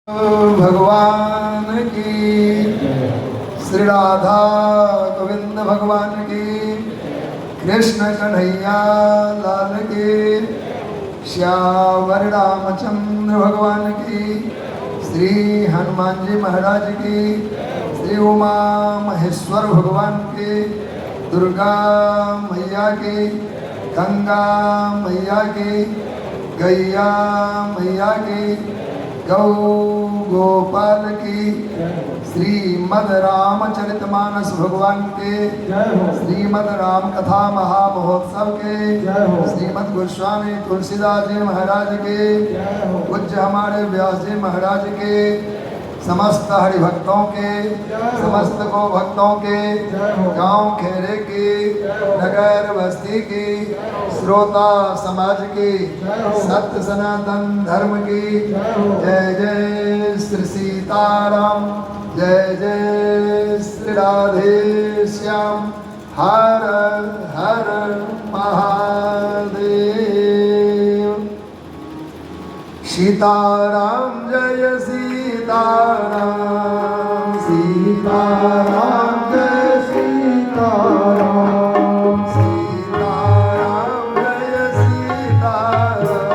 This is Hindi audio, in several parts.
भगवान की, श्री राधा गोविंद भगवान की, कृष्ण कन्हैया लाल की, श्यावर रामचंद्र भगवान की, श्री हनुमान जी महाराज की, श्री उमा महेश्वर भगवान की, दुर्गा मैया की, गंगा मैया की, गैया मैया की, गौ गोपाल की, श्रीमद रामचरितमानस भगवान के, श्रीमद राम कथा महामहोत्सव के, श्रीमद गोस्वामी तुलसीदास जी महाराज के, पूज्य हमारे व्यास जी महाराज के, समस्त हरिभक्तों के, समस्त गो भक्तों के, गांव खेरे की, नगर बस्ती की, श्रोता समाज की, सत्य सनातन धर्म की, जय जय श्री सीताराम, जय जय श्री राधे श्याम, हर हर महादेव। सीताराम जय सीताराम, सीताराम जय सीताराम, सीताराम जय सीताराम,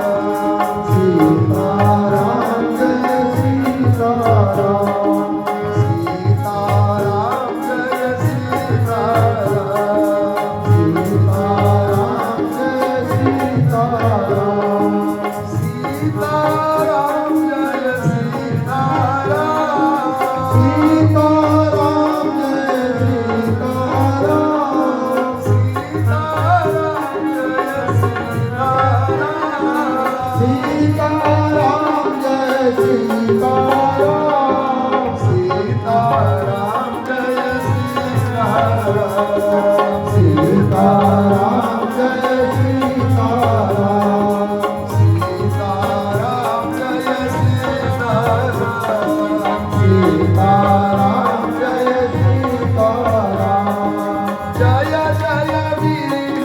सीताराम जय सीताराम, सीताराम जय सीताराम, सीताराम जय सीताराम, सीताराम जय सीताराम, सीताराम जय सीताराम, सीताराम जय सीताराम, सीताराम जय सीताराम, सीताराम जय सीताराम, सीताराम जय सीताराम, सीताराम जय सीताराम, सीताराम जय सीताराम, जय जय वीर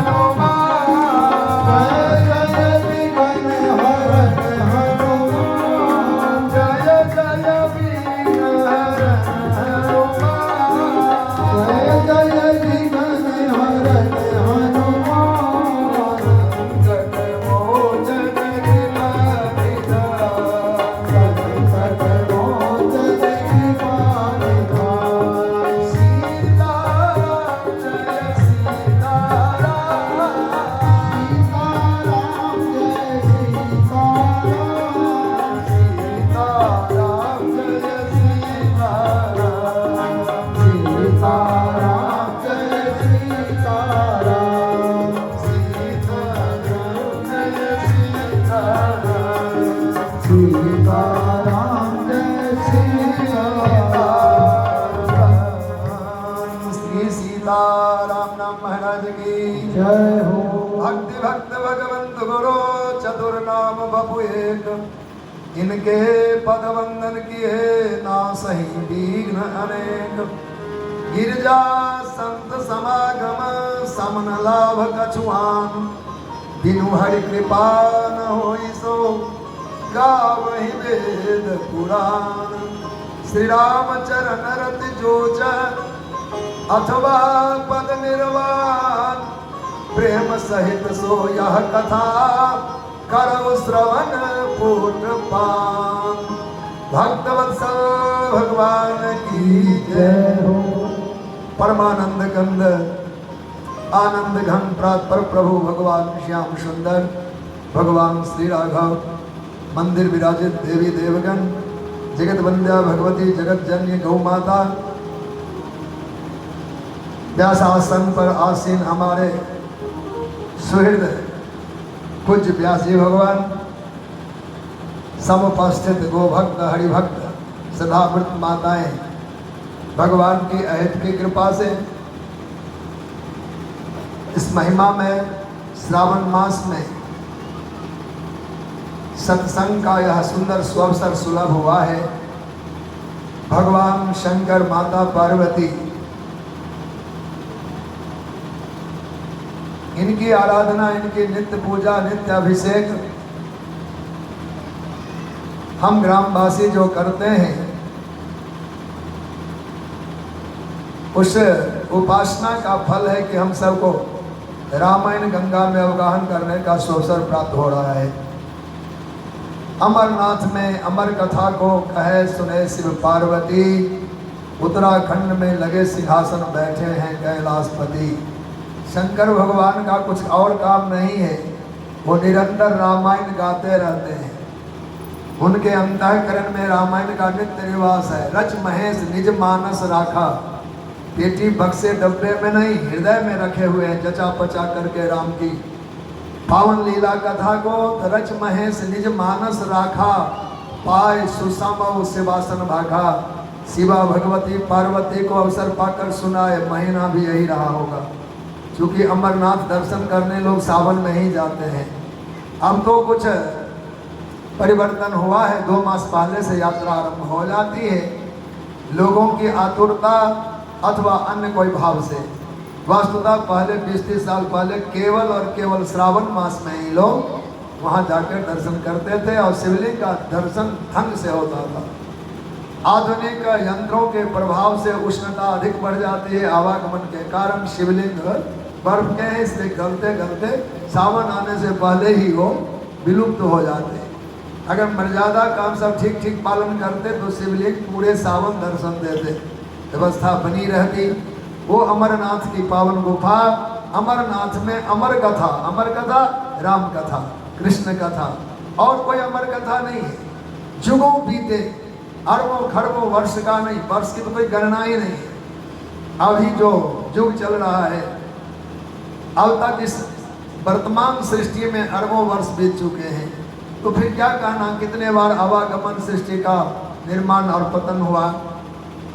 हनुमान, जय जय विघ्न हरत हनुमान, जय जय वीर हनुमान, जय जय विघ्न हरत हनुमान, संकट मोचन संकट मोचन सीताराम जय सीताराम, सीताराम जय सीताराम, सीताराम जय सीताराम, सीताराम जय सीताराम, सीताराम जय सीताराम, सीताराम जय सीताराम। श्री सीताराम नाम महाराज की जय हो। भक्ति भक्त भगवंत गुरु चतुर नाम बपु एक, इनके पद वंदन किए ना सही विघ्न अनेक, गिरजा संत समागम समन लाभ कछुआन, बिनु हरि कृपा न होई सो गावहि वेद पुराण, श्री राम चरण रति जोच अथवा पद निर्वाण, प्रेम सहित सो यह कथा करऊ श्रवण पूर्ण पान, भक्तवत्सल भगवान की जय हो। परमानंद कंद आनंद घन प्रातपर प्रभु भगवान श्याम सुंदर, भगवान श्री राघव, मंदिर विराजित देवी देवगण, जगत वंद्या भगवती जगत जननी गौ माता, व्यासासन पर आसीन हमारे सुहृद पूज्य व्यास जी भगवान, समुपस्थित गोभक्त हरिभक्त सदामृत माताएं, भगवान की अहित की कृपा से इस महिमा में श्रावण मास में सत्संग का यह सुंदर सुअवसर सुलभ हुआ है। भगवान शंकर, माता पार्वती, इनकी आराधना, इनकी नित्य पूजा, नित्य अभिषेक हम ग्रामवासी जो करते हैं उस उपासना का फल है कि हम सबको रामायण गंगा में अवगाहन करने का अवसर प्राप्त हो रहा है। अमरनाथ में अमर कथा को कहे सुने शिव पार्वती, उत्तराखंड में लगे सिंहासन बैठे हैं कैलाशपति। शंकर भगवान का कुछ और काम नहीं है, वो निरंतर रामायण गाते रहते हैं। उनके अंतःकरण में रामायण का नित्य निवास है। रच महेश निज मानस राखा, पेटी बक्से डब्बे में नहीं हृदय में रखे हुए हैं जचा पचा करके राम की पावन लीला कथा को। रच महेश निज मानस राखा, पाए सुसम शिवासन भाखा। शिवा भगवती पार्वती को अवसर पाकर सुनाए, महीना भी यही रहा होगा, क्योंकि अमरनाथ दर्शन करने लोग सावन में ही जाते हैं। अब तो कुछ परिवर्तन हुआ है, 2 मास पहले से यात्रा आरंभ हो जाती है, लोगों की आतुरता अथवा अन्य कोई भाव से। वास्तुतः पहले 20-30 साल पहले केवल और केवल श्रावण मास में ही लोग वहाँ जाकर दर्शन करते थे और शिवलिंग का दर्शन ढंग से होता था। आधुनिक यंत्रों के प्रभाव से उष्णता अधिक बढ़ जाती है, आवागमन के कारण शिवलिंग बर्फ के हैं, इसलिए गलते गलते सावन आने से पहले ही वो विलुप्त हो जाते हैं। अगर मर्यादा काम सब ठीक ठीक पालन करते तो शिवलिंग पूरे सावन दर्शन देते, व्यवस्था बनी रहती। वो अमरनाथ की पावन गुफा, अमरनाथ में अमर कथा राम कथा, कृष्ण कथा, और कोई अमर कथा नहीं है। जुगों बीते, अरबों खरबों वर्ष का नहीं, वर्ष की तो कोई गणना ही नहीं है। अभी जो युग चल रहा है, अब तक इस वर्तमान सृष्टि में अरबों वर्ष बीत चुके हैं, तो फिर क्या कहना कितने बार आवागमन सृष्टि का निर्माण और पतन हुआ,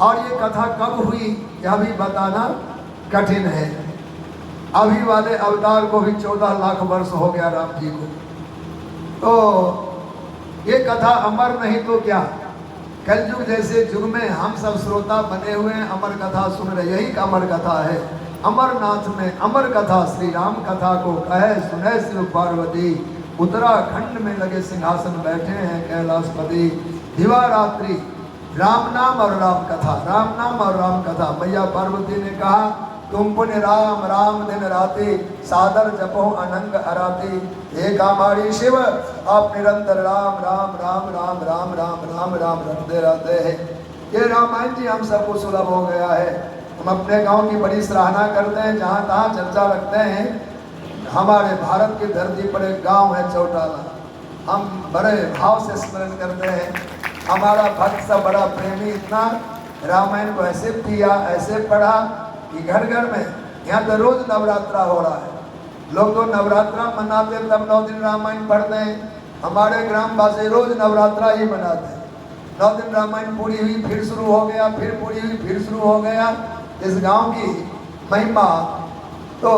और ये कथा कब हुई यह भी बताना कठिन है। अभी वाले अवतार को भी 14 लाख वर्ष हो गया राम जी को, तो ये कथा अमर नहीं तो क्या। कलयुग जैसे युग में हम सब श्रोता बने हुए हैं, अमर कथा सुन रहे, यही का अमर कथा है। अमरनाथ में अमर कथा श्री राम कथा को कहे सुने शिव पार्वती, उत्तराखंड में लगे सिंहासन बैठे हैं कैलाशपति। दिवा रात्रि राम नाम और राम कथा, राम नाम और राम कथा। मैया पार्वती ने कहा तुम पुण्य राम राम दिन राति, सादर जपो अनंग अराती। हे कामाड़ी शिव आप निरंतर राम राम राम राम राम राम राम राम रटते रहते हैं। ये रामायण जी हम सबको सुलभ हो गया है। हम अपने गांव की बड़ी सराहना करते हैं, जहाँ तहाँ चर्चा रखते हैं। हमारे भारत की धरती पर एक गाँव है चौटाला, हम बड़े भाव से स्मरण करते हैं। हमारा भक्त सब बड़ा प्रेमी, इतना रामायण को ऐसे पिया ऐसे पढ़ा कि घर घर में, यहाँ तो रोज नवरात्रा हो रहा है, लोग तो नवरात्रा मनाते तब 9 दिन रामायण पढ़ते हैं। हमारे ग्रामवासी रोज नवरात्रा ही मनाते हैं। 9 दिन रामायण पूरी हुई फिर शुरू हो गया, फिर पूरी हुई फिर शुरू हो गया। इस गांव की महिमा तो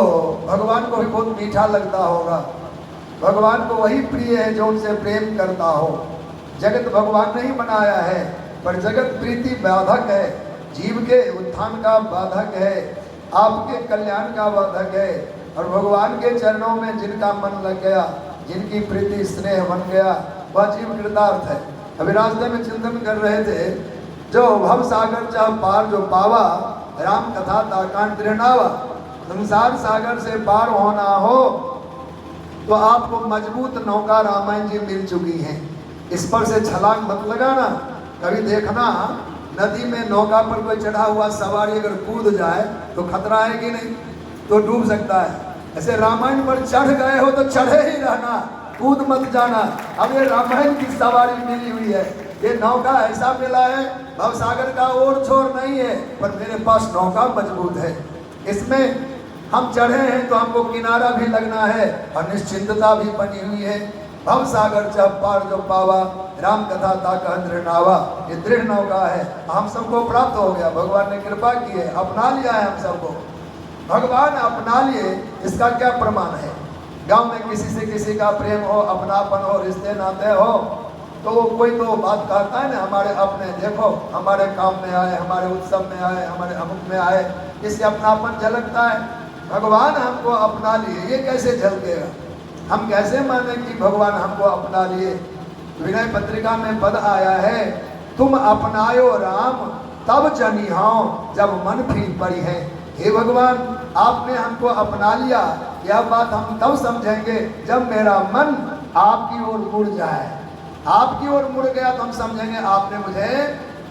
भगवान को भी बहुत मीठा लगता होगा। भगवान को वही प्रिय है जो उनसे प्रेम करता हो। जगत भगवान ने ही बनाया है, पर जगत प्रीति बाधक है, जीव के उत्थान का बाधक है, आपके कल्याण का बाधक है। और भगवान के चरणों में जिनका मन लग गया, जिनकी प्रीति स्नेह बन गया, वह जीव कृतार्थ है। अभी रास्ते में चिंतन कर रहे थे, जो भव सागर चाह पार जो पावा, राम कथा ताकान तृणावा। संसार सागर से पार होना हो तो आपको मजबूत नौका रामायण जी मिल चुकी हैं। इस पर से छलांग मत लगाना। कभी देखना नदी में नौका पर कोई चढ़ा हुआ सवारी अगर कूद जाए तो खतरा है कि नहीं, तो डूब सकता है। ऐसे रामायण पर चढ़ गए हो तो चढ़े ही रहना, कूद मत जाना। अब ये रामायण की सवारी मिली हुई है, ये नौका ऐसा मिला है, भवसागर का ओर छोर नहीं है, पर मेरे पास नौका मजबूत है। इसमें हम चढ़े हैं तो हमको किनारा भी लगना है और निश्चिंतता भी बनी हुई है। भव सागर चह पार जो पावा, राम कथा ताका दृढ़ ये दृढ़ नौका है, हम सबको प्राप्त हो गया। भगवान ने कृपा की है, अपना लिया है हम सबको। भगवान अपना लिए, इसका क्या प्रमाण है। गांव में किसी से किसी का प्रेम हो, अपनापन हो, रिश्ते नाते हो, तो कोई तो बात कहता है ना, हमारे अपने देखो, हमारे काम में आए, हमारे उत्सव में आए, हमारे अमुक में आए, इससे अपनापन झलकता है। भगवान हमको अपना लिए, ये कैसे झलकेगा। हम कैसे माने कि भगवान हमको अपना लिए। विनय पत्रिका में पद आया है, तुम अपनायो राम तब जनिहाओ जब मन फिर पड़ी है। हे भगवान, आपने हमको अपना लिया, यह बात हम तब समझेंगे जब मेरा मन आपकी ओर मुड़ जाए। आपकी ओर मुड़ गया तो हम समझेंगे आपने मुझे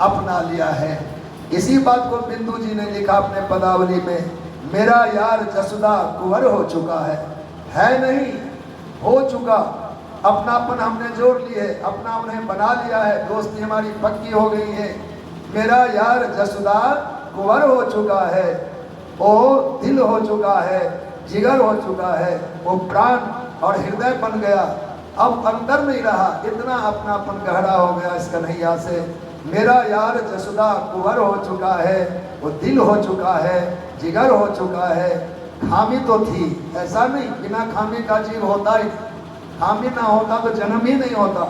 अपना लिया है। इसी बात को बिंदु जी ने लिखा अपने पदावली में, मेरा यार जसुदा कुंवर हो चुका है नहीं, हो चुका। अपनापन हमने जोड़ लिए, अपना उन्हें बना लिया है, दोस्ती हमारी पक्की हो गई है। मेरा यार जसुदा कुंवर हो चुका है, वो दिल हो चुका है, जिगर हो चुका है, वो प्राण और हृदय बन गया, अब अंदर नहीं रहा, इतना अपनापन गहरा हो गया इस कन्हैया से। मेरा यार जसुदा कुंवर हो चुका है, वो दिल हो चुका है, जिगर हो चुका है। खामी तो थी, ऐसा नहीं, बिना खामी का जीव होता ही, खामी ना होता तो जन्म ही नहीं होता।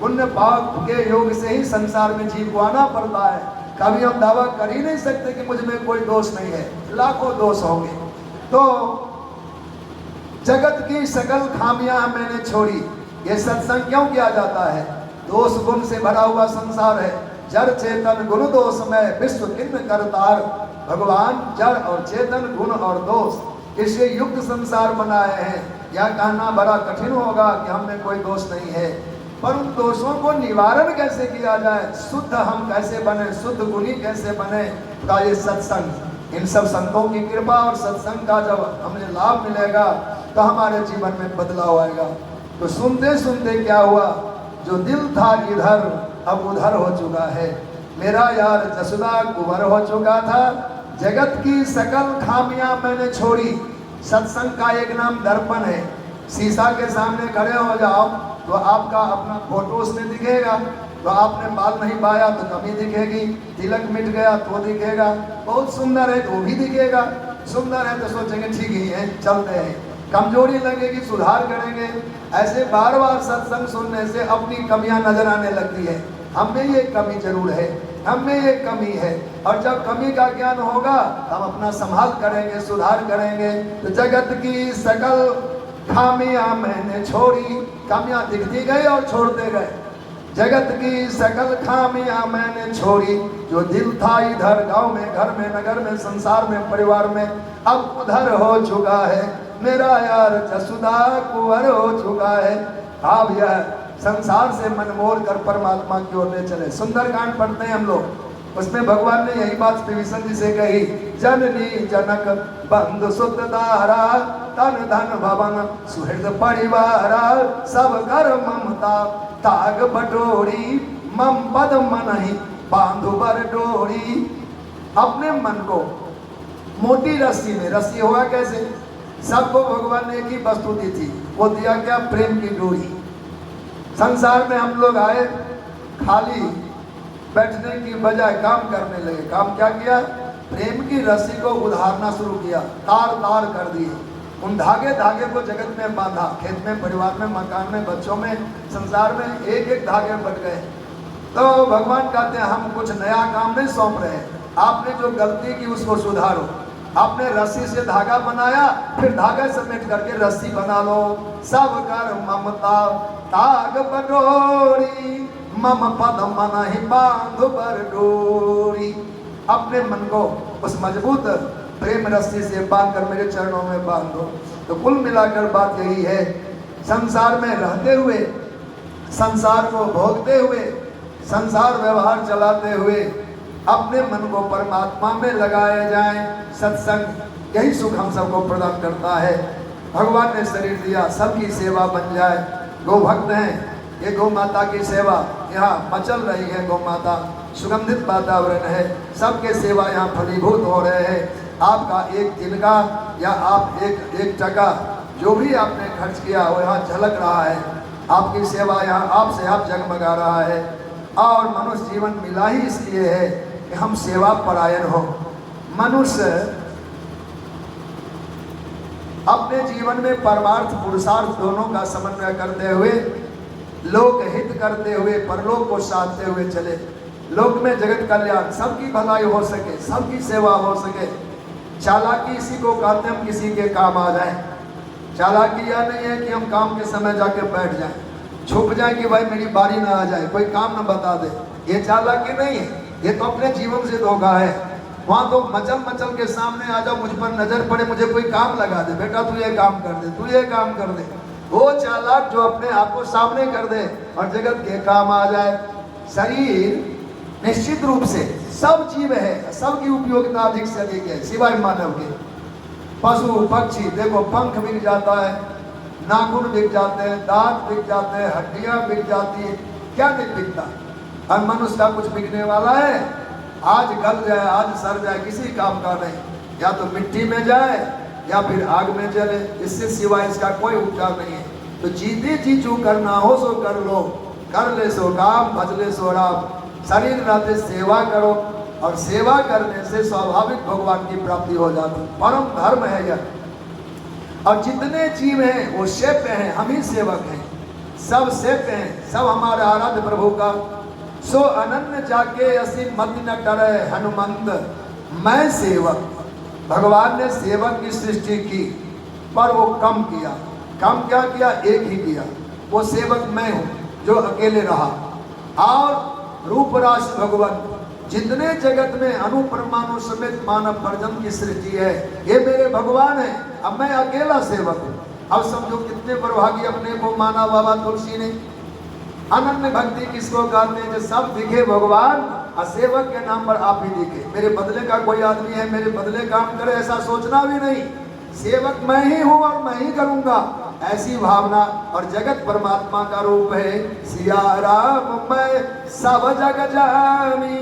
पुण्य पाप के योग से ही संसार में जीव को आना पड़ता है। कभी हम दावा कर ही नहीं सकते कि मुझ में कोई दोष नहीं है, लाखों दोष होंगे। तो जगत की सकल खामियां मैंने छोड़ी, ये सत्संग क्यों किया जाता है? दोष गुण से भरा हुआ संसार है, जड़ चेतन गुण दोष में विश्व किन्न करतार। भगवान जड़ और चेतन गुण और दोष इससे युक्त संसार बनाए हैं। यह कहना बड़ा कठिन होगा कि हमें कोई दोष नहीं है, पर उन दोषों को निवारण कैसे किया जाए, शुद्ध हम कैसे बने, शुद्ध गुणी कैसे बने, का ये सत्संग, इन सब संतों की कृपा और सत्संग का जब हमें लाभ मिलेगा तो हमारे जीवन में बदलाव आएगा। तो सुनते सुनते क्या हुआ, जो दिल था इधर अब उधर हो चुका है। मेरा यार जसुदा कुंवर हो चुका था, जगत की सकल खामियां मैंने छोड़ी। सत्संग का एक नाम दर्पण है। शीशा के सामने खड़े हो जाओ तो आपका अपना फोटो उसमें दिखेगा, तो आपने बाल नहीं बाया तो कमी दिखेगी, तिलक मिट गया तो दिखेगा, बहुत सुंदर है तो भी दिखेगा, सुंदर है तो सोचेंगे ठीक ही है, चलते हैं, कमजोरी लगेगी सुधार करेंगे। ऐसे बार बार सत्संग सुनने से अपनी कमियां नजर आने लगती है, हम में ये कमी जरूर है, हम में ये कमी है। और जब कमी का ज्ञान होगा हम अपना संभाल करेंगे, सुधार करेंगे। तो जगत की सकल खामियां मैंने छोड़ी, खामियां दिखती गई और छोड़ते गए। जगत की सकल खामियां मैंने छोड़ी, जो दिल था इधर गांव में, घर में, नगर में, संसार में, परिवार में, अब उधर हो चुका है। मेरा यार जसुदा कुंवर हो चुका है। अब यह संसार से मन मोड़ कर परमात्मा की ओर ले चले। सुंदरकांड पढ़ते हैं हम लोग, उसमें भगवान ने यही बात विभीषण जी से कही, जननी जनक बंधु सुत दारा, तन धन भवन सुहृद परिवारा, सब कर ममता ताग बटोरी, मम पद मन ही बांधु बर डोरी। अपने मन को मोटी रस्सी में, रस्सी होगा कैसे, सबको भगवान ने एक ही वस्तु दी थी, वो दिया क्या, प्रेम की डोरी। संसार में हम लोग आए, खाली बैठने की बजाय काम करने लगे। काम क्या किया, प्रेम की रस्सी को उधारना शुरू किया, तार तार कर दिए, उन धागे धागे को जगत में बांधा, खेत में, परिवार में, मकान में, बच्चों में, संसार में एक एक धागे बट गए। तो भगवान कहते हैं हम कुछ नया काम नहीं सौंप रहे, आपने जो गलती की उसको सुधारो। आपने रस्सी से धागा बनाया, फिर धागा समेट करके रस्सी बना लो। सब कर ममता ताग बटोरी, मम पद मन ही बांध बर डोरी। अपने मन को उस मजबूत प्रेम रस्सी से बांध कर मेरे चरणों में बांध दो। तो कुल मिलाकर बात यही है, संसार में रहते हुए, संसार को भोगते हुए, संसार व्यवहार चलाते हुए अपने मन को परमात्मा में लगाए जाएं। सत्संग यही सुख हम सबको प्रदान करता है। भगवान ने शरीर दिया, सबकी सेवा बन जाए। गौ भक्त हैं, ये गौ माता की सेवा यहाँ मचल रही है। गौ माता सुगंधित वातावरण है, सबके सेवा यहाँ फलीभूत हो रहे हैं। आपका एक दिन का या आप एक टका जो भी आपने खर्च किया वो यहाँ झलक रहा है। आपकी सेवा यहाँ आपसे आप जगमगा रहा है। और मनुष्य जीवन मिला ही इसलिए है कि हम सेवा परायण हो। मनुष्य अपने जीवन में परमार्थ पुरुषार्थ दोनों का समन्वय करते हुए, लोक हित करते हुए, परलोक को साधते हुए चले। लोक में जगत कल्याण, सबकी भलाई हो सके, सबकी सेवा हो सके। चालाकी इसी को कहते हम किसी के काम आ जाए। चालाकी यह नहीं है कि हम काम के समय जाके बैठ जाएं। छुप जाए कि भाई मेरी बारी ना आ जाए, कोई काम ना बता दे। ये चालाकी नहीं है, ये तो अपने जीवन से धोखा है। वहां तो मचल मचल के सामने आ जाओ, मुझ पर नजर पड़े, मुझे कोई काम लगा दे, बेटा तू ये काम कर दे, तू ये काम कर दे। वो चालाक जो अपने आप को सामने कर दे और जगत के काम आ जाए। शरीर निश्चित रूप से सब जीव है, सबकी उपयोगिता अधिक से अधिक है सिवाय मानव के। पशु पक्षी देखो, पंख बिक जाता है, नाखून बिक जाते हैं, दांत बिक जाते हैं, हड्डियां बिक जाती है, क्या नहीं बिकता? और मनुष्य का कुछ बिकने वाला है? आज गल जाए, आज सड़ जाए, किसी काम का नहीं। या तो मिट्टी में जाए या फिर आग में जले, इससे सिवाय इसका कोई उपचार नहीं है। तो जीते जी जो करना हो सो कर लो, कर ले सो काम, भज ले सो राम। शरीर नाते सेवा करो, और सेवा करने से स्वाभाविक भगवान की प्राप्ति हो जाती, परम धर्म है यह। और जितने जीव हैं वो सेव्य हैं, हम ही सेवक हैं, सब सेव्य हैं, सब हमारे आराध्य प्रभु का। सो अनन्य जाके असी मत न डरे हनुमंत, मैं सेवक। भगवान ने सेवक की सृष्टि की, पर वो कम किया। कम क्या किया? एक ही किया। वो सेवक मैं हूँ जो अकेले रहा। और रूप राशि भगवान, जितने जगत में अणु परमाणु समेत मानव पर्जन की सृष्टि है, ये मेरे भगवान है। अब मैं अकेला सेवक हूँ। अब समझो कितने प्रभागी अपने को माना बाबा तुलसी ने। अनन्य भक्ति किसको कहते हैं? जो सब दिखे भगवान, और सेवक के नाम पर आप ही दिखे। मेरे बदले का कोई आदमी है, मेरे बदले काम करे, ऐसा सोचना भी नहीं। सेवक मैं ही हूँ और मैं ही करूँगा, ऐसी भावना। और जगत परमात्मा का रूप है। सिया राम मैं सब जग जानी,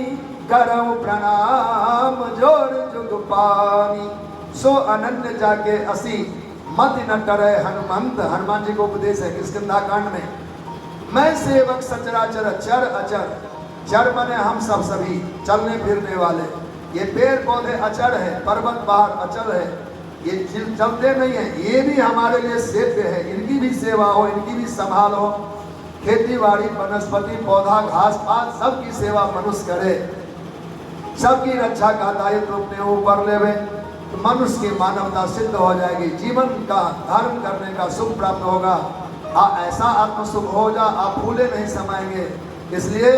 करऊं प्रणाम जोर जुग पानी। सो अनन्य जाके असी मत न डरे हनुमंत। हनुमान जी को उपदेश है किष्किंधा कांड में। मैं सेवक सचराचर चर अचर। चर माने हम सब सभी चलने फिरने वाले। ये पेड़ पौधे अचर है, पर्वत पहाड़ अचल है, ये चलते नहीं है। ये भी हमारे लिए सेव्य है, इनकी भी सेवा हो, इनकी भी संभाल हो। खेती बाड़ी, वनस्पति, पौधा, घास पात, सबकी सेवा मनुष्य करे, सबकी रक्षा का दायित्व अपने ऊपर लेवे, तो मनुष्य की मानवता सिद्ध हो जाएगी। जीवन का धर्म करने का सुख प्राप्त होगा। ऐसा आत्म सुख हो जा, आप फूले नहीं समाएंगे। इसलिए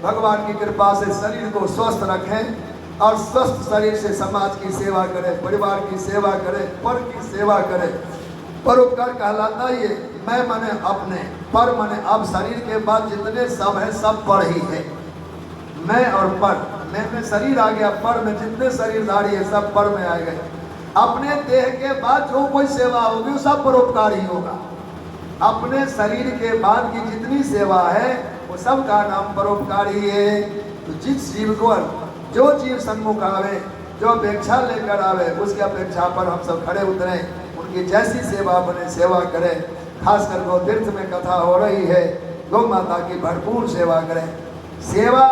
भगवान की कृपा से शरीर को स्वस्थ रखें, और स्वस्थ शरीर से समाज की सेवा करें, परिवार की सेवा करें, पर की सेवा करें। परोपकार कहलाता ये। मैं माने अपने, पर माने अब शरीर के बाद जितने सब है सब पर ही है। मैं और पर, मैं में शरीर आ गया, पर में जितने शरीरधारी है सब पर में आ गए। अपने देह के बाद जो कोई सेवा होगी वो सब परोपकार ही होगा। अपने शरीर के बाद की जितनी सेवा है वो सब का नाम परोपकार ही है। तो जिस जीव को, जो जीव सन्मुख आवे, जो अपेक्षा लेकर आवे, उसकी अपेक्षा पर हम सब खड़े उतरें, उनकी जैसी सेवा बने सेवा करें। खासकर गौ तीर्थ में कथा हो रही है, गौ माता की भरपूर सेवा करें। सेवा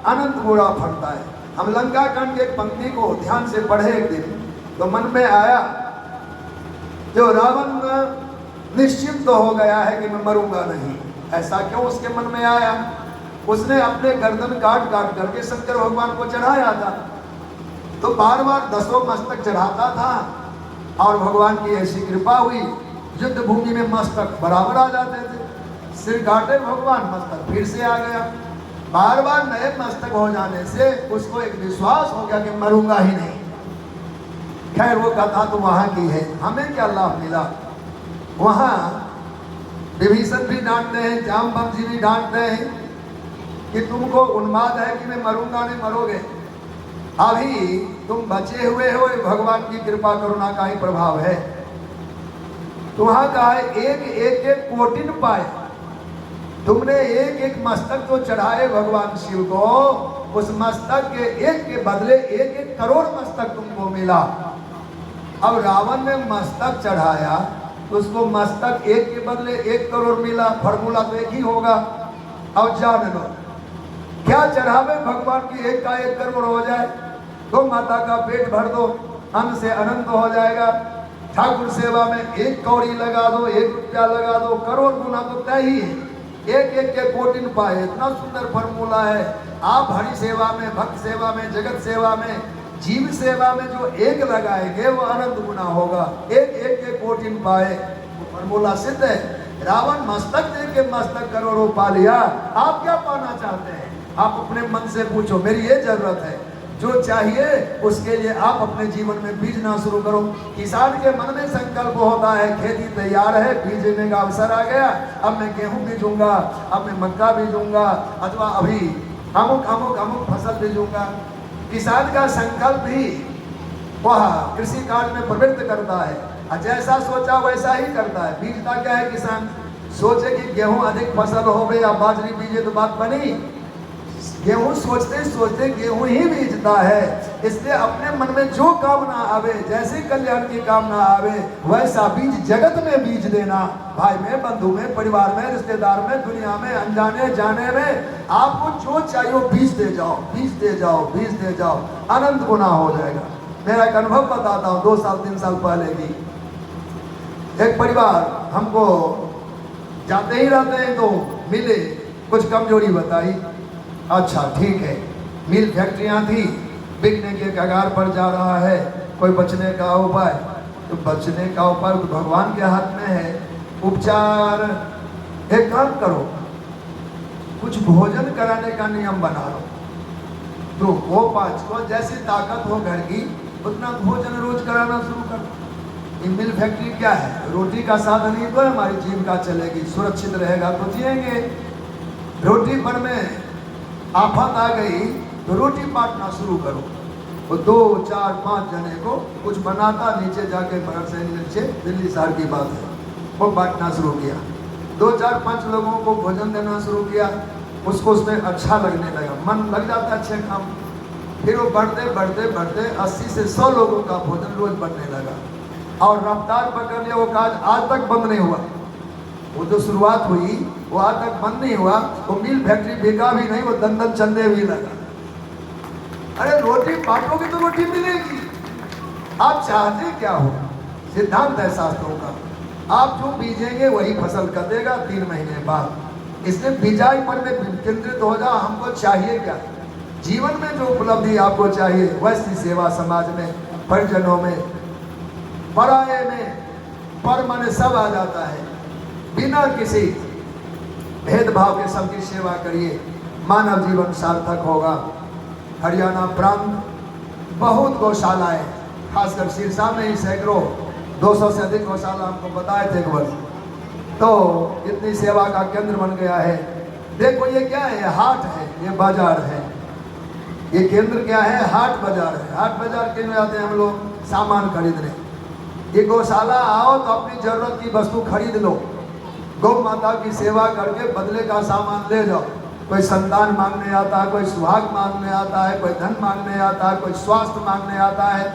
अनंत गुणा फलता है। हम लंका कांड की एक पंक्ति को ध्यान से पढ़े एक दिन, तो मन में आया, जो रावण निश्चिंत तो हो गया है कि मैं मरूंगा नहीं, ऐसा क्यों उसके मन में आया? उसने अपने गर्दन काट काट करके शंकर भगवान को चढ़ाया था। तो बार बार 10 मस्तक चढ़ाता था, और भगवान की ऐसी कृपा हुई, युद्ध भूमि में मस्तक बराबर आ जाते थे। सिर काटे भगवान, मस्तक फिर से आ गया। बार बार नए मस्तक हो जाने से उसको एक विश्वास हो गया कि मरूंगा ही नहीं। खैर वो कथा तो वहां की है, हमें क्या लाभ मिला? वहां विभीषण भी डांटते हैं, जामवंत जी भी डांटते हैं कि तुमको उन्माद है कि मैं मरूंगा नहीं, मरोगे। अभी तुम बचे हुए हो, भगवान की कृपा करुणा का ही प्रभाव है। तो वहां कहा है एक कोटिन पाए। तुमने एक मस्तक जो चढ़ाए भगवान शिव को, उस मस्तक के एक के बदले 1 करोड़ मस्तक तुमको मिला। अब रावण ने मस्तक चढ़ाया तो उसको मस्तक 1 के बदले 1 करोड़ मिला। फॉर्मूला तो एक ही होगा। अब जान लो, क्या चढ़ावे भगवान की 1 का 1 करोड़ हो जाए? गौ माता का पेट भर दो, अन्न से अनंत हो जाएगा। ठाकुर सेवा में 1 कौड़ी लगा दो, 1 रुपया लगा दो, करोड़ गुना तो तय ही है। एक के कोटिन पाए, इतना सुंदर फॉर्मूला है। आप हरि सेवा में, भक्त सेवा में, जगत सेवा में, जीव सेवा में जो 1 लगाएंगे वो अनंत गुना होगा। एक के कोटिन पाए, वो फॉर्मूला सिद्ध है। रावण मस्तक दे के मस्तक करोड़ों पा लिया, आप क्या पाना चाहते हैं? आप अपने मन से पूछो, मेरी ये जरूरत है, जो चाहिए उसके लिए आप अपने जीवन में बीजना शुरू करो। किसान के मन में संकल्प होता है, खेती तैयार है, बीजने का अवसर आ गया, अब मैं गेहूं बीजूंगा, अब मैं मक्का बीजूंगा, अथवा अभी अमुक अमुक अमुक फसल बीजूंगा। किसान का संकल्प ही वह कृषि कार्य में प्रवृत्त करता है, जैसा सोचा वैसा ही करता है। बीजता क्या है? किसान सोचे कि गेहूं अधिक फसल हो गई या बाजरी बीजे तो बात बनी। गेहूं सोचते सोचते गेहूं ही बीजता है। इसलिए अपने मन में जो कामना आवे, जैसे कल्याण की कामना आवे, वैसा बीज जगत में बीज देना। भाई में, बंधु में, परिवार में, रिश्तेदार में, दुनिया में, अनजाने जाने में आपको जो चाहिए वो बीज दे जाओ, बीज दे जाओ, बीज दे जाओ, अनंत गुना हो जाएगा। मेरा एक अनुभव बताता हूँ। 2 साल 3 साल पहले की एक परिवार हमको जाते ही रहते हैं तो मिले, कुछ कमजोरी बताई। अच्छा ठीक है, मिल फैक्ट्रियां थी, बिकने के कगार पर जा रहा है, कोई बचने का उपाय? तो बचने का उपाय तो भगवान के हाथ में है। उपचार, एक काम करो, कुछ भोजन कराने का नियम बना लो। तो वो 5 को जैसी ताकत हो घर की उतना भोजन रोज कराना शुरू कर। मिल फैक्ट्री क्या है? रोटी का साधन ही तो है, हमारी जीविका चलेगी, सुरक्षित रहेगा तो जिएंगे। रोटी पर में आफत आ गई तो रोटी बांटना शुरू करो। वो 2 4 5 जने को कुछ बनाता, नीचे जाके बगल से नीचे, दिल्ली शहर की बात है, वो बांटना शुरू किया। 2 4 5 लोगों को भोजन देना शुरू किया। उसको उसमें अच्छा लगने लगा, मन लग जाता अच्छे काम। फिर वो बढ़ते बढ़ते बढ़ते 80 से 100 लोगों का भोजन रोज बनने लगा और रफ्तार पकड़ लिया। वो काज आज तक बंद नहीं हुआ। वो जो शुरुआत हुई वो आज तक बंद नहीं हुआ। वो मिल फैक्ट्री बिका भी नहीं, वो दन दन चलने भी लगा। अरे रोटी बांटोगे तो रोटी मिलेगी। आप चाहते क्या हो? सिद्धांत है शास्त्रों का, आप जो बीजेंगे वही फसल कटेगा 3 महीने बाद। इसलिए बिजाई पर में केंद्रित हो जाओ। हमको चाहिए क्या? जीवन में जो उपलब्धि आपको चाहिए वैसी सेवा समाज में, परिजनों में, पराये में, पर मन सब आ जाता है। बिना किसी भेदभाव के सबकी सेवा करिए, मानव जीवन सार्थक होगा। हरियाणा प्रांत बहुत गौशालाएं, खासकर सिरसा में ही सैकड़ों 200 से अधिक गौशाला हमको बताए थे एक वर्ष। तो इतनी सेवा का केंद्र बन गया है। देखो ये क्या है? ये हाट है, ये बाजार है। ये केंद्र क्या है? हाट बाजार है। हाट बाजार क्यों जाते हैं हम लोग? सामान खरीदने। ये गौशाला आओ तो अपनी जरूरत की वस्तु खरीद लो, गौ माता की सेवा करके बदले का सामान ले जाओ। कोई संतान मांगने आता है, कोई सुहाग मांगने आता है, कोई धन मांगने आता है, कोई स्वास्थ्य मांगने आता है।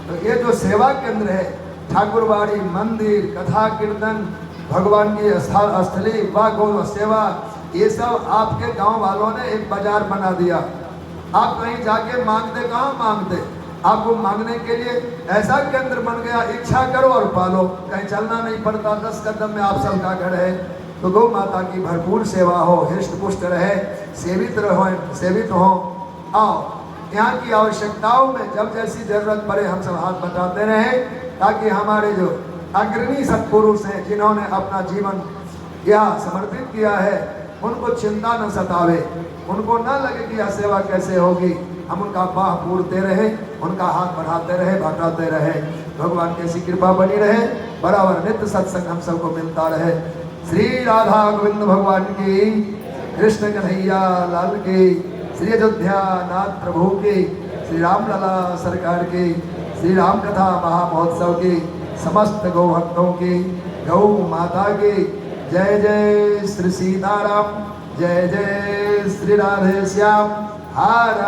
तो ये जो सेवा केंद्र है, ठाकुरबाड़ी, मंदिर, कथा कीर्तन, भगवान की स्थली व गौ सेवा, ये सब आपके गांव वालों ने एक बाजार बना दिया। आप कहीं जाके मांगते, कहाँ मांगते? आपको मांगने के लिए ऐसा केंद्र बन गया। इच्छा करो और पालो, कहीं चलना नहीं पड़ता, 10 कदम में आप सबका घर है। तो गौ माता की भरपूर सेवा हो, हृष्ट पुष्ट रहे, सेवित हो। आओ, यहाँ की आवश्यकताओं में जब जैसी जरूरत पड़े हम सब हाथ बटाते रहें, ताकि हमारे जो अग्रणी सत्पुरुष हैं, जिन्होंने अपना जीवन यहाँ समर्पित किया है, उनको चिंता न सतावे, उनको न लगे कि यह सेवा कैसे होगी। हम उनका बाह पूरते रहे, उनका हाथ बढ़ाते रहे, बटाते रहे। भगवान की ऐसी कृपा बनी रहे, बराबर नित्य सत्संग हम सबको मिलता रहे। श्री राधा गोविंद भगवान की, कृष्ण कन्हैया लाल की, श्री अयोध्या नाथ प्रभु की, श्री राम लला सरकार की, श्री राम कथा महामहोत्सव की, समस्त गौ भक्तों की, गौ माता की जय जय श्री सीताराम, जय जय श्री राधे श्याम। हर